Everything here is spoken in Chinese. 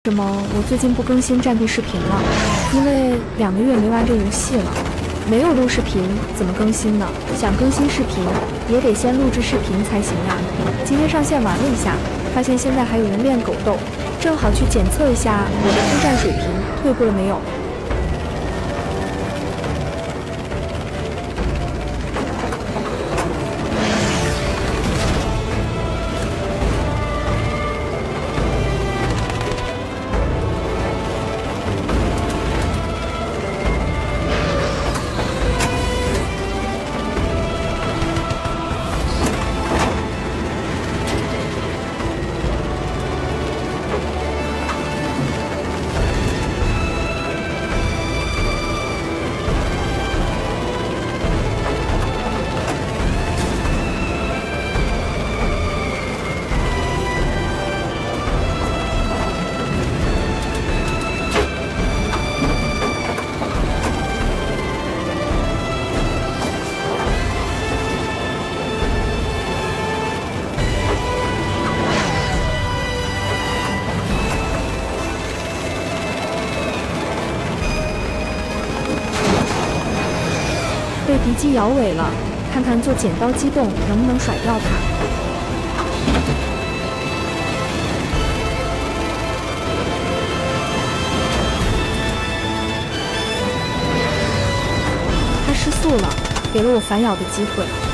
什么？我最近不更新战地视频了，因为2个月没玩这游戏了，没有录视频怎么更新呢？想更新视频也得先录制视频才行呀。今天上线玩了一下，发现现在还有人练狗斗，正好去检测一下我的空战水平退步了没有。 被敌机摇尾了，看看做剪刀机动能不能甩掉它。他失速了，给了我反咬的机会。